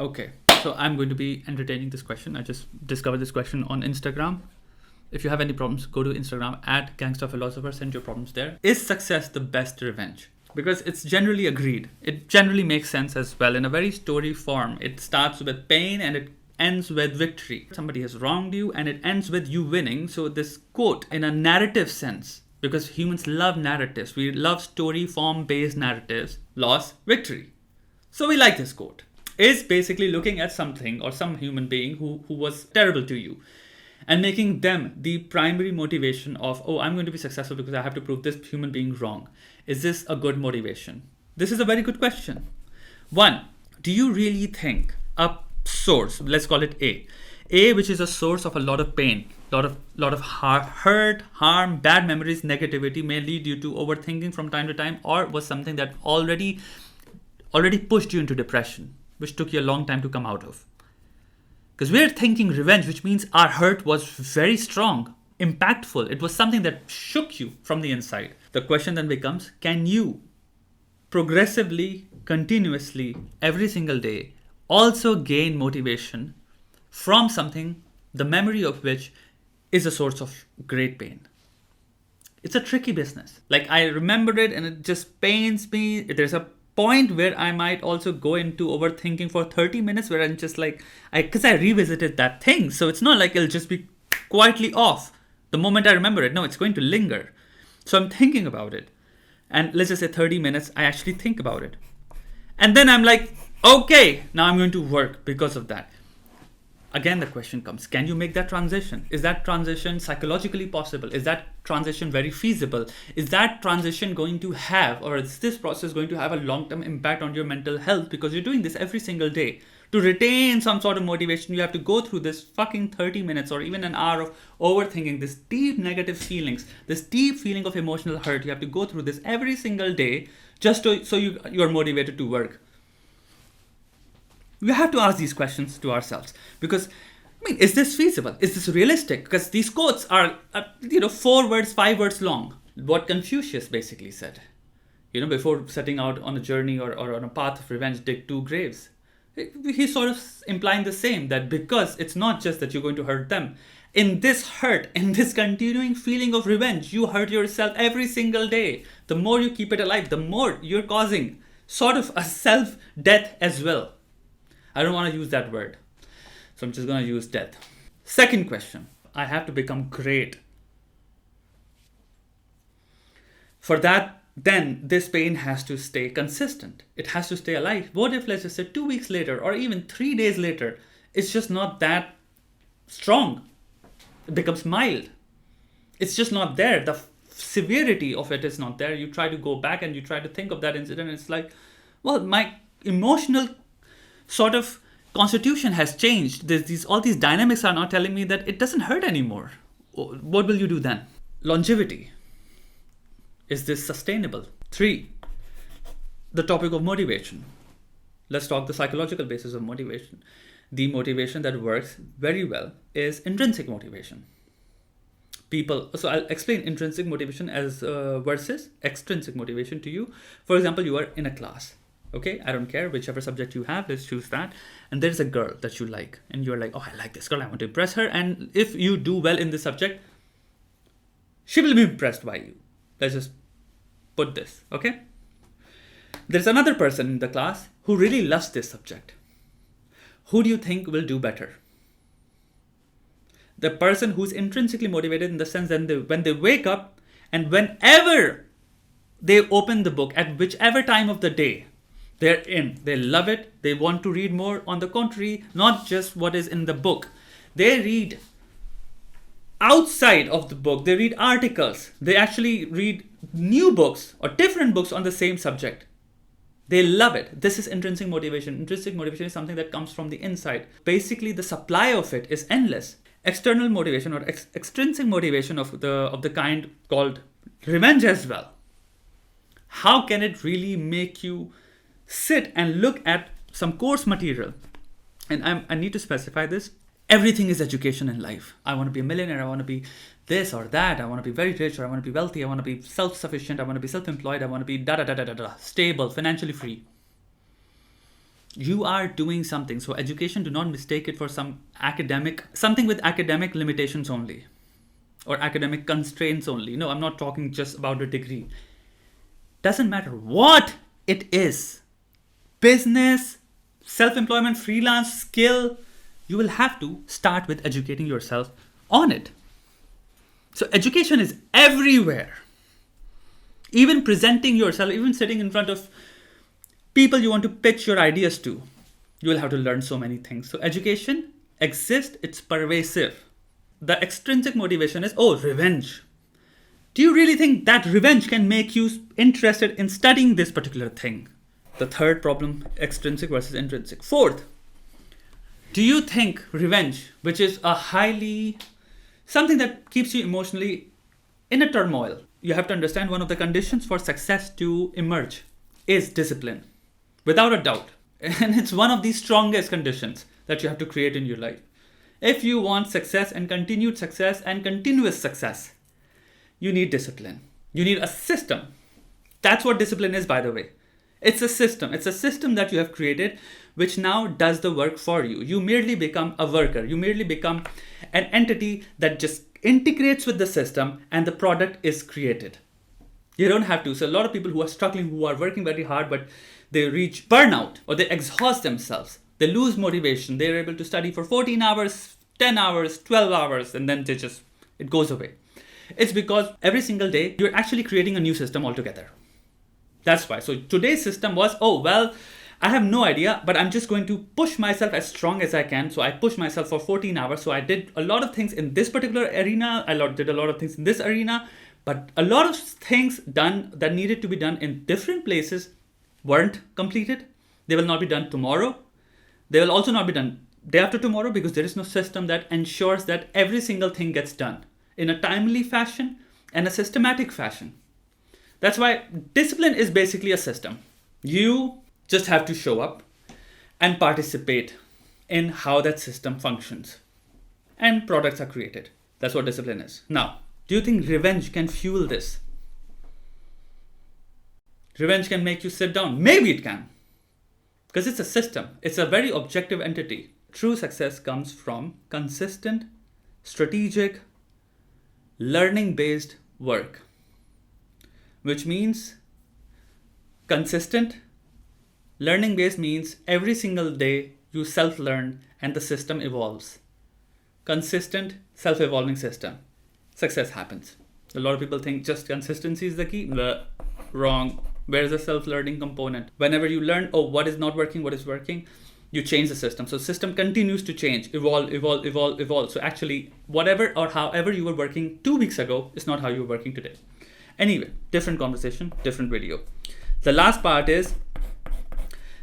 Okay, so I'm going to be entertaining this question. I just discovered this question on Instagram. If you have any problems, go to Instagram at gangsterphilosopher, send your problems there. Is success the best revenge? Because it's generally agreed. It generally makes sense as well. In a very story form, it starts with pain and it ends with victory. Somebody has wronged you and it ends with you winning. So this quote, in a narrative sense, because humans love narratives, we love story form based narratives, loss, victory. So we like this quote. Is basically looking at something or some human being who was terrible to you and making them the primary motivation of, oh, I'm going to be successful because I have to prove this human being wrong. Is this a good motivation? This is a very good question. One, do you really think a source, let's call it A, which is a source of a lot of pain, lot of hurt, harm, bad memories, negativity may lead you to overthinking from time to time, or was something that already pushed you into depression, which took you a long time to come out of? Because we're thinking revenge, which means our hurt was very strong, impactful. It was something that shook you from the inside. The question then becomes, can you progressively, continuously, every single day, also gain motivation from something, the memory of which is a source of great pain? It's a tricky business. Like, I remember it and it just pains me. There's a point where I might also go into overthinking for 30 minutes where I'm just like, because I revisited that thing. So it's not like it'll just be quietly off the moment I remember it. No, it's going to linger. So I'm thinking about it. And let's just say 30 minutes, I actually think about it. And then I'm like, okay, now I'm going to work because of that. Again, the question comes, can you make that transition? Is that transition psychologically possible? Is that transition very feasible? Is that transition going to have, or is this process going to have a long-term impact on your mental health? Because you're doing this every single day. To retain some sort of motivation, you have to go through this fucking 30 minutes or even an hour of overthinking, this deep negative feelings, this deep feeling of emotional hurt. You have to go through this every single day just so you're motivated to work. We have to ask these questions to ourselves because, is this feasible? Is this realistic? Because these quotes are, 4 words, 5 words long. What Confucius basically said, before setting out on a journey or on a path of revenge, dig 2 graves. He's sort of implying the same, that because it's not just that you're going to hurt them. In this hurt, in this continuing feeling of revenge, you hurt yourself every single day. The more you keep it alive, the more you're causing sort of a self-death as well. I don't want to use that word, so I'm just going to use death. Second question, I have to become great. For that, then this pain has to stay consistent. It has to stay alive. What if, let's just say 2 weeks later or even 3 days later, it's just not that strong? It becomes mild. It's just not there. The severity of it is not there. You try to go back and you try to think of that incident. And it's like, well, my emotional sort of constitution has changed. All these dynamics are now telling me that it doesn't hurt anymore. What will you do then? Longevity. Is this sustainable? 3, the topic of motivation. Let's talk the psychological basis of motivation. The motivation that works very well is intrinsic motivation. So I'll explain intrinsic motivation as versus extrinsic motivation to you. For example, you are in a class. Okay, I don't care, whichever subject you have, let's choose that. And there's a girl that you like, and you're like, oh, I like this girl, I want to impress her. And if you do well in this subject, she will be impressed by you. Let's just put this, okay? There's another person in the class who really loves this subject. Who do you think will do better? The person who's intrinsically motivated in the sense that when they wake up and whenever they open the book, at whichever time of the day, they're in. They love it. They want to read more. On the contrary, not just what is in the book. They read outside of the book. They read articles. They actually read new books or different books on the same subject. They love it. This is intrinsic motivation. Intrinsic motivation is something that comes from the inside. Basically, the supply of it is endless. External motivation or extrinsic motivation of the kind called revenge as well. How can it really make you sit and look at some course material? And I need to specify this. Everything is education in life. I want to be a millionaire. I want to be this or that. I want to be very rich, or I want to be wealthy. I want to be self-sufficient. I want to be self-employed. I want to be stable, financially free. You are doing something. So education, do not mistake it for something with academic limitations only or academic constraints only. No, I'm not talking just about a degree. Doesn't matter what it is. Business, self-employment, freelance, skill, you will have to start with educating yourself on it. So education is everywhere. Even presenting yourself, even sitting in front of people you want to pitch your ideas to, you will have to learn so many things. So education exists, it's pervasive. The extrinsic motivation is, revenge. Do you really think that revenge can make you interested in studying this particular thing? The third problem, extrinsic versus intrinsic. Fourth, do you think revenge, which is something that keeps you emotionally in a turmoil? You have to understand one of the conditions for success to emerge is discipline, without a doubt. And it's one of the strongest conditions that you have to create in your life. If you want success and continued success and continuous success, you need discipline. You need a system. That's what discipline is, by the way. It's a system. It's a system that you have created, which now does the work for you. You merely become a worker. You merely become an entity that just integrates with the system and the product is created. You don't have to. So a lot of people who are struggling, who are working very hard, but they reach burnout or they exhaust themselves. They lose motivation. They're able to study for 14 hours, 10 hours, 12 hours, and then it goes away. It's because every single day you're actually creating a new system altogether. That's why. So today's system was, I have no idea, but I'm just going to push myself as strong as I can. So I pushed myself for 14 hours. So I did a lot of things in this particular arena. I did a lot of things in this arena, but a lot of things done that needed to be done in different places weren't completed. They will not be done tomorrow. They will also not be done day after tomorrow because there is no system that ensures that every single thing gets done in a timely fashion and a systematic fashion. That's why discipline is basically a system. You just have to show up and participate in how that system functions. And products are created. That's what discipline is. Now, do you think revenge can fuel this? Revenge can make you sit down. Maybe it can. Because it's a system. It's a very objective entity. True success comes from consistent, strategic, learning-based work. Which means consistent. Learning-based means every single day you self-learn and the system evolves. Consistent, self-evolving system. Success happens. A lot of people think just consistency is the key. Wrong. Where's the self-learning component? Whenever you learn, what is not working, what is working, you change the system. So system continues to change, evolve. So actually, whatever or however you were working 2 weeks ago is not how you're working today. Anyway, different conversation, different video. The last part is,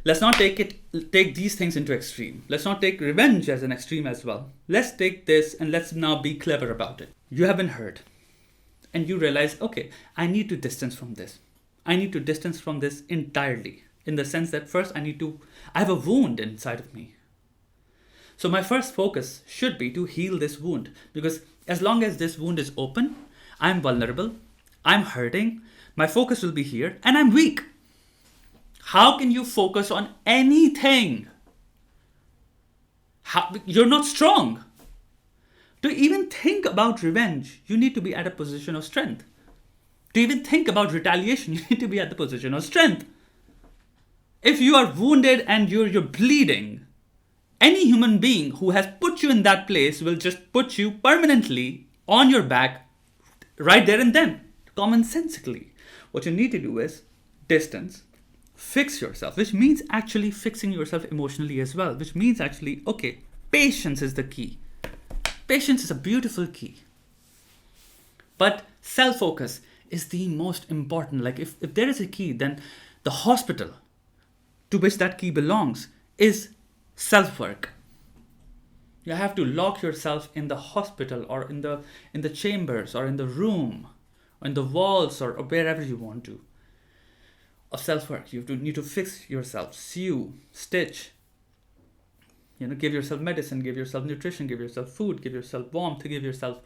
let's not take these things into extreme. Let's not take revenge as an extreme as well. Let's take this and let's now be clever about it. You have been hurt and you realize, I need to distance from this. I need to distance from this entirely, in the sense that first I have a wound inside of me. So my first focus should be to heal this wound, because as long as this wound is open, I'm vulnerable, I'm hurting, my focus will be here, and I'm weak. How can you focus on anything? You're not strong. To even think about revenge, you need to be at a position of strength. To even think about retaliation, you need to be at the position of strength. If you are wounded and you're bleeding, any human being who has put you in that place will just put you permanently on your back right there and then, commonsensically. What you need to do is distance, fix yourself, which means actually fixing yourself emotionally as well, which means actually, patience is the key. Patience is a beautiful key. But self-focus is the most important. Like if there is a key, then the hospital to which that key belongs is self-work. You have to lock yourself in the hospital or in the chambers or in the room or in the walls or wherever you want to. Of self-work. You need to fix yourself, sew, stitch. Give yourself medicine, give yourself nutrition, give yourself food, give yourself warmth, give yourself,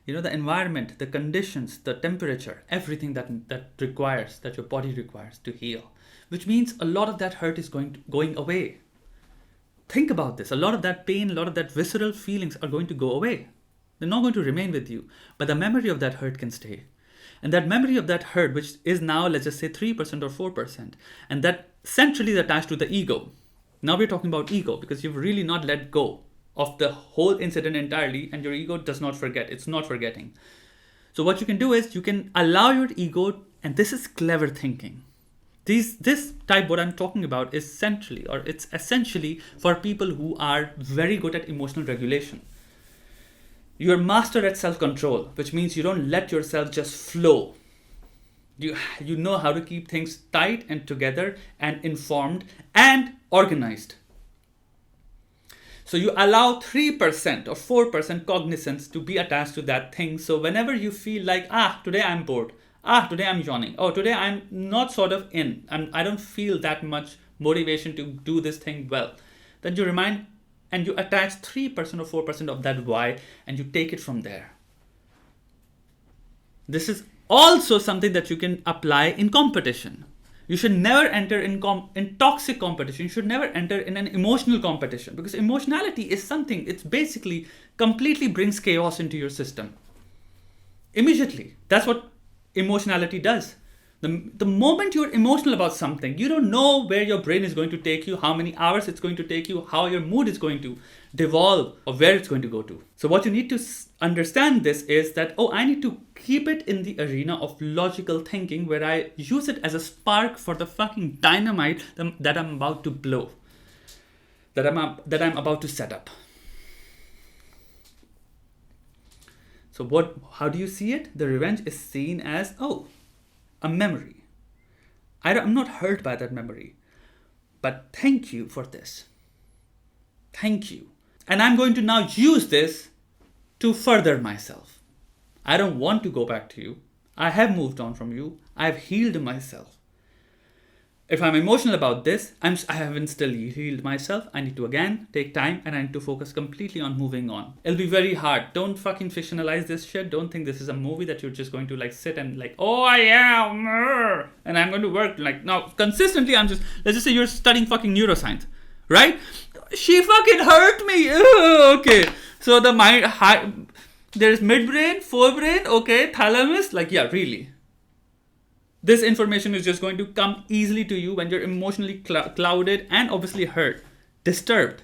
the environment, the conditions, the temperature, everything that your body requires to heal. Which means a lot of that hurt is going away. think about this. A lot of that pain, a lot of that visceral feelings are going to go away. They're not going to remain with you. But the memory of that hurt can stay. And that memory of that hurt, which is now, let's just say 3% or 4%, and that centrally is attached to the ego. Now we're talking about ego because you've really not let go of the whole incident entirely, and your ego does not forget. It's not forgetting. So what you can do is you can allow your ego, and this is clever thinking. This type, what I'm talking about, is centrally, or it's essentially for people who are very good at emotional regulation. You're master at self-control, which means you don't let yourself just flow. You know how to keep things tight and together and informed and organized. So you allow 3% or 4% cognizance to be attached to that thing. So whenever you feel like, today I'm bored. Today I'm yawning. Today I'm not sort of in. I don't feel that much motivation to do this thing well. Then you remind and you attach 3% or 4% of that why, and you take it from there. This is also something that you can apply in competition. You should never enter in toxic competition. You should never enter in an emotional competition, because emotionality is something, it's basically completely brings chaos into your system. Immediately. That's what emotionality does. The moment you're emotional about something, you don't know where your brain is going to take you, how many hours it's going to take you, how your mood is going to devolve, or where it's going to go to. So what you need to understand this is that, I need to keep it in the arena of logical thinking, where I use it as a spark for the fucking dynamite that I'm about to blow, that I'm about to set up. So how do you see it? The revenge is seen as, a memory. I'm not hurt by that memory. But thank you for this. Thank you. And I'm going to now use this to further myself. I don't want to go back to you. I have moved on from you. I've healed myself. If I'm emotional about this, I haven't still healed myself. I need to again take time, and I need to focus completely on moving on. It'll be very hard. Don't fucking fictionalize this shit. Don't think this is a movie that you're just going to sit and I am, and I'm going to work now consistently. Let's just say you're studying fucking neuroscience, right? She fucking hurt me. Ugh, okay. So the mind, there's midbrain, forebrain, okay, thalamus, really. This information is just going to come easily to you when you're emotionally clouded and obviously hurt, disturbed.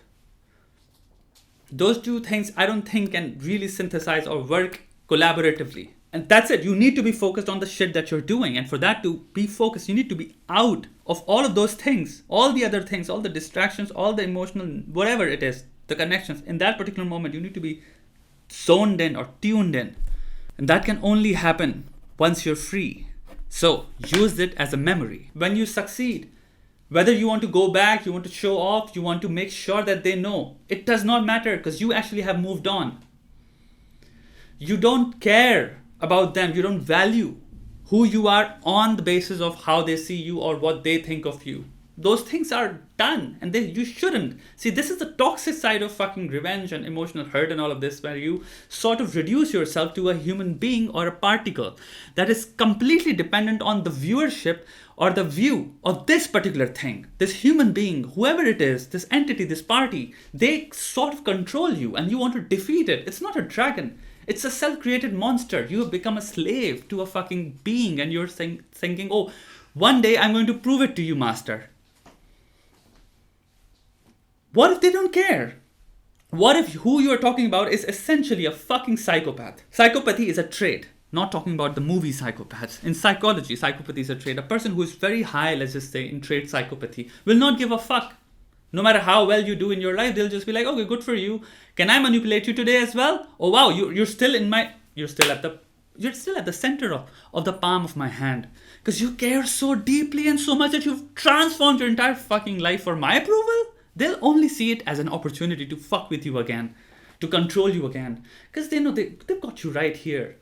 Those two things I don't think can really synthesize or work collaboratively. And that's it. You need to be focused on the shit that you're doing. And for that to be focused, you need to be out of all of those things, all the other things, all the distractions, all the emotional, whatever it is, the connections. In that particular moment, you need to be zoned in or tuned in. And that can only happen once you're free. So use it as a memory. When you succeed, whether you want to go back, you want to show off, you want to make sure that they know, it does not matter, because you actually have moved on. You don't care about them. You don't value who you are on the basis of how they see you or what they think of you. Those things are done, and you shouldn't. See, this is the toxic side of fucking revenge and emotional hurt and all of this, where you sort of reduce yourself to a human being or a particle that is completely dependent on the viewership or the view of this particular thing. This human being, whoever it is, this entity, this party, they sort of control you, and you want to defeat it. It's not a dragon. It's a self-created monster. You have become a slave to a fucking being, and you're thinking, one day I'm going to prove it to you, master. What if they don't care? What if who you are talking about is essentially a fucking psychopath? Psychopathy is a trait. Not talking about the movie Psychopaths. In psychology, psychopathy is a trait. A person who is very high, let's just say, in trait psychopathy will not give a fuck. No matter how well you do in your life, they'll just be like, okay, good for you. Can I manipulate you today as well? Oh wow, you're still at the center of the palm of my hand. Because you care so deeply and so much that you've transformed your entire fucking life for my approval? They'll only see it as an opportunity to fuck with you again, to control you again. Because they know they've got you right here.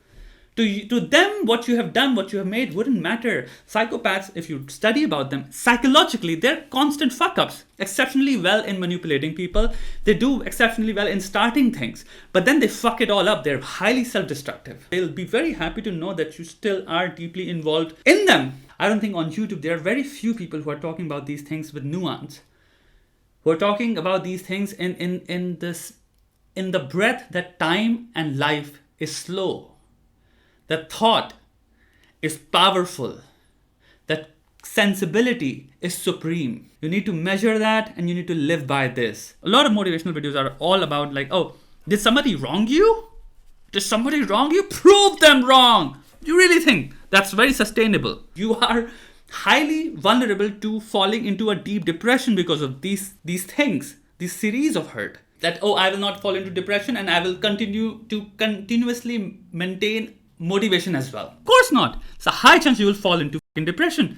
To them, what you have done, what you have made wouldn't matter. Psychopaths, if you study about them, psychologically, they're constant fuck-ups. Exceptionally well in manipulating people. They do exceptionally well in starting things. But then they fuck it all up. They're highly self-destructive. They'll be very happy to know that you still are deeply involved in them. I don't think on YouTube, there are very few people who are talking about these things with nuance, We're talking about these things in the breath that time and life is slow, that thought is powerful, that sensibility is supreme. You need to measure that and you need to live by this. A lot of motivational videos are all about like, oh, did somebody wrong you? Did somebody wrong you? Prove them wrong. You really think that's very sustainable? You are highly vulnerable to falling into a deep depression because of these things, this series of hurt. That, oh, I will not fall into depression and I will continue to continuously maintain motivation as well. Of course not. It's a high chance you will fall into depression.